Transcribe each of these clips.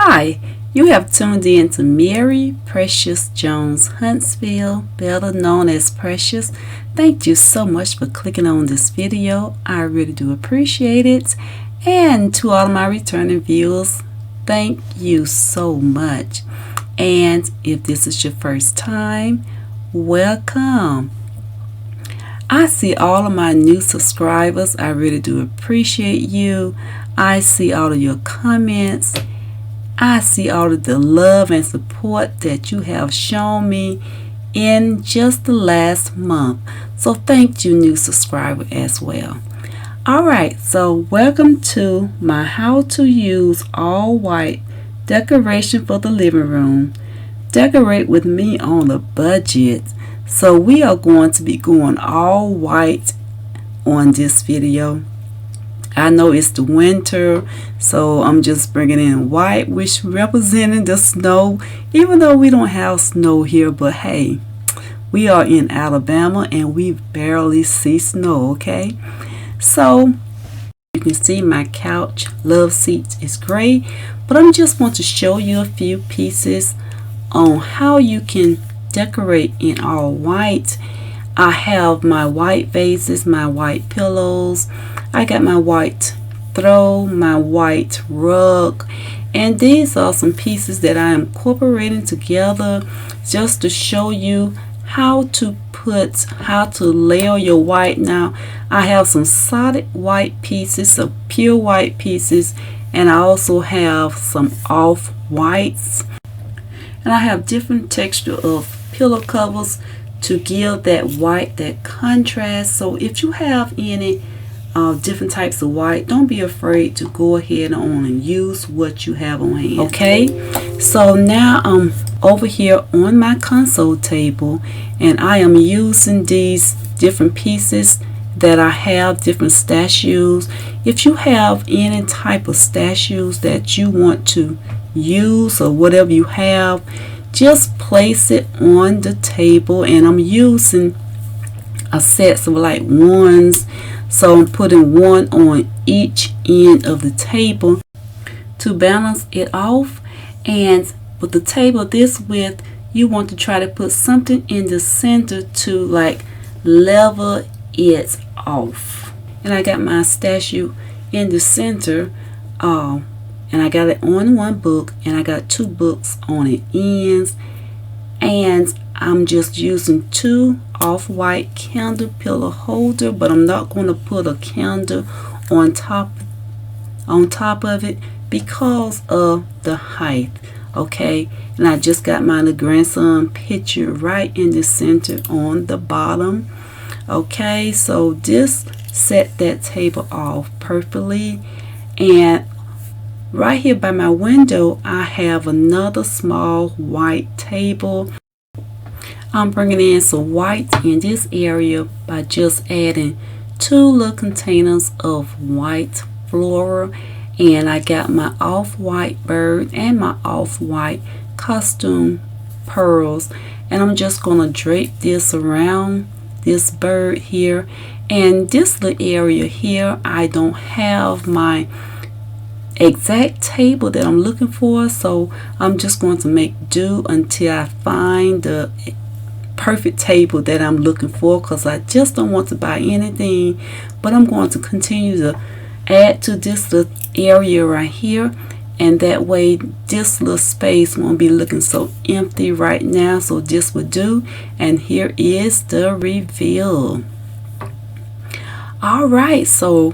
Hi, you have tuned in to Mary Precious Jones Huntsville, better known as Precious. Thank you so much for clicking on this video. I really do appreciate it. And to all of my returning viewers, thank you so much. And if this is your first time, welcome. I see all of my new subscribers. I really do appreciate you. I see all of your comments. I see all of the love and support that you have shown me in just the last month. So thank you, new subscriber, as well. Alright, so welcome to my how to use all white decoration for the living room. Decorate with me on a budget. So we are going to be going all white on this video. I know it's the winter, so I'm just bringing in white, which representing the snow, even though we don't have snow here. But hey, we are in Alabama and we barely see snow, okay? So you can see my couch love seat is gray, but I'm just want to show you a few pieces on how you can decorate in all white. I have my white vases, my white pillows. I got my white throw, my white rug, and these are some pieces that I am incorporating together just to show you how to layer your white. Now I have some solid white pieces, some pure white pieces, and I also have some off whites, and I have different texture of pillow covers to give that white, that contrast. So if you have any different types of white, don't be afraid to go ahead on and use what you have on hand. Okay, so now I'm over here on my console table and I am using these different pieces that I have, different statues. If you have any type of statues that you want to use or whatever you have, just place it on the table. And I'm using a set of like ones, so I'm putting one on each end of the table to balance it off. And with the table this width, you want to try to put something in the center to like level it off. And I got my statue in the center, and I got it on one book, and I got two books on the ends, and I'm just using two off-white candle pillow holder, but I'm not going to put a candle on top of it because of the height. Okay, and I just got my little grandson picture right in the center on the bottom. Okay, so this set that table off perfectly. And right here by my window, I have another small white table. I'm bringing in some white in this area by just adding two little containers of white floral. And I got my off-white bird and my off-white costume pearls. And I'm just going to drape this around this bird here. And this little area here, I don't have my exact table that I'm looking for, so I'm just going to make do until I find the perfect table that I'm looking for, because I just don't want to buy anything. But I'm going to continue to add to this little area right here, and that way this little space won't be looking so empty right now. So this will do, and here is the reveal. Alright, so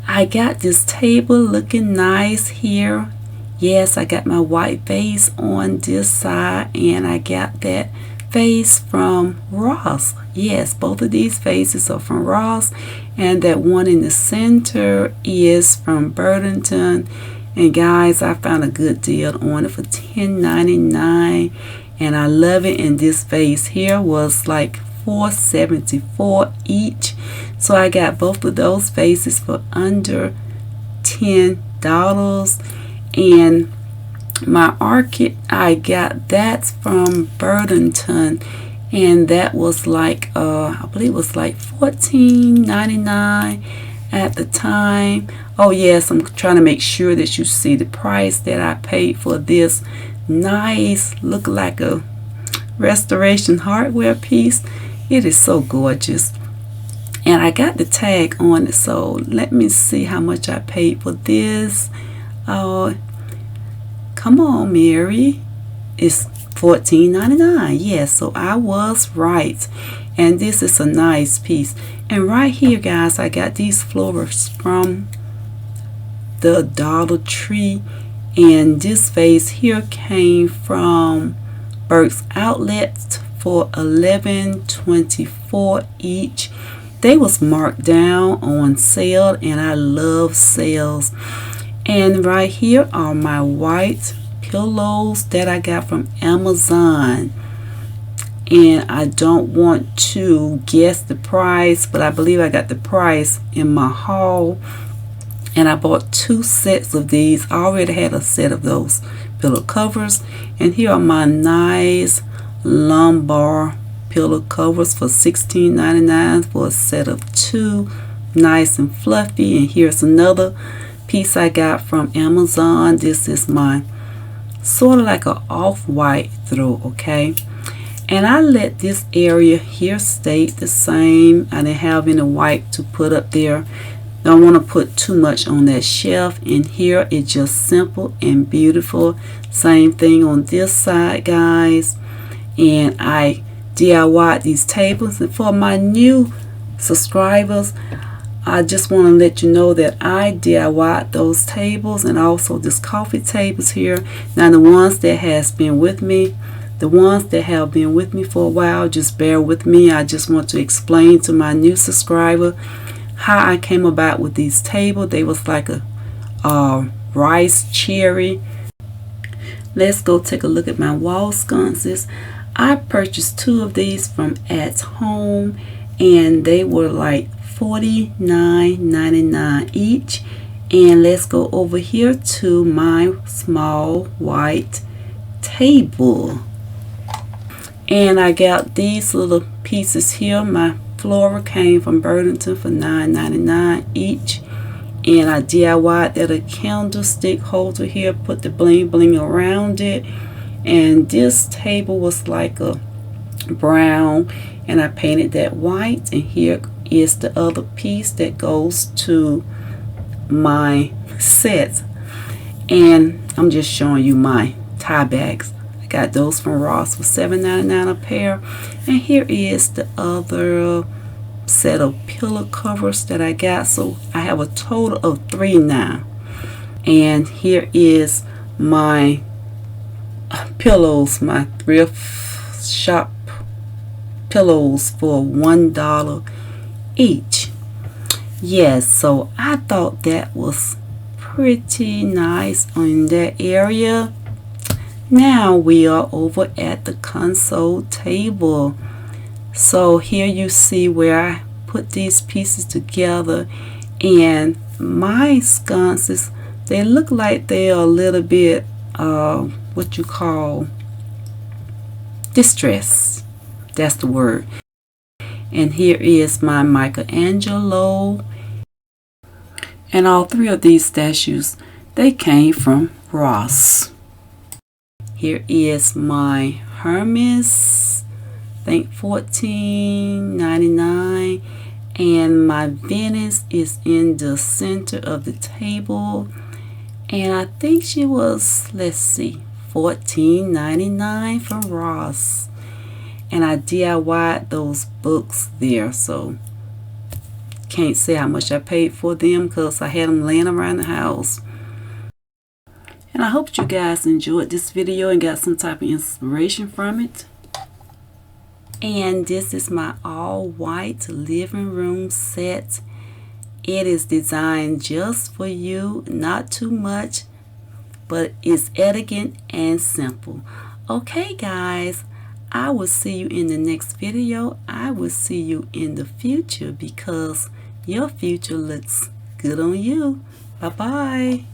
I got this table looking nice here. Yes, I got my white vase on this side, and I got that vase from Ross. Yes, both of these vases are from Ross, and that one in the center is from Burlington. And guys, I found a good deal on it for $10.99, and I love it. And this vase here was like $4.74 each, so I got both of those vases for under $10. And my orchid, I got that from Burlington, and that was like I believe it was like $14.99. at the time. Oh yes, I'm trying to make sure that you see the price that I paid for this nice, look like a restoration hardware piece. It is so gorgeous, and I got the tag on it, so let me see how much I paid for this. Oh, come on, Mary. It's $14.99. Yes, so I was right. And this is a nice piece. And right here, guys, I got these flowers from the Dollar Tree. And this vase here came from Burke's Outlet for $11.24 each. They was marked down on sale, and I love sales. And right here are my white pillows that I got from Amazon. And I don't want to guess the price, but I believe I got the price in my haul. And I bought 2 sets of these. I already had a set of those pillow covers. And here are my nice lumbar pillow covers for $16.99 for a set of 2, nice and fluffy. And here's another piece I got from Amazon. This is my sort of like a off-white throw, okay? And I let this area here stay the same. I didn't have any white to put up there. Don't want to put too much on that shelf. And here it's just simple and beautiful. Same thing on this side, guys. And I DIY'd these tables. And for my new subscribers, I just want to let you know that I DIY'd those tables and also this coffee tables here. Now the ones that have been with me for a while, just bear with me. I just want to explain to my new subscriber how I came about with these tables. They was like a rice cherry. Let's go take a look at my wall sconces. I purchased 2 of these from At Home, and they were like $49.99 each. And let's go over here to my small white table. And I got these little pieces here. My floral came from Burlington for $9.99 each. And I DIY'd that a candlestick holder here, put the bling bling around it. And this table was like a brown, and I painted that white. And here is the other piece that goes to my set. And I'm just showing you my tie bags. I got those from Ross for $7.99 a pair. And here is the other set of pillow covers that I got. So I have a total of 3 now. And here is my pillows, my thrift shop pillows for $1 each. Yes, so I thought that was pretty nice in that area. Now we are over at the console table. So here you see where I put these pieces together, and my sconces, they look like they are a little bit what you call distressed. That's the word. And here is my Michelangelo. And all 3 of these statues, they came from Ross. Here is my Hermes, I think $14.99. And my Venice is in the center of the table. And I think she was, let's see, $14.99 from Ross. And I DIY'd those books there, so can't say how much I paid for them because I had them laying around the house. And I hope you guys enjoyed this video and got some type of inspiration from it. And this is my all white living room set. It is designed just for you, not too much, but it's elegant and simple. Okay guys, I will see you in the next video. I will see you in the future because your future looks good on you. Bye-bye.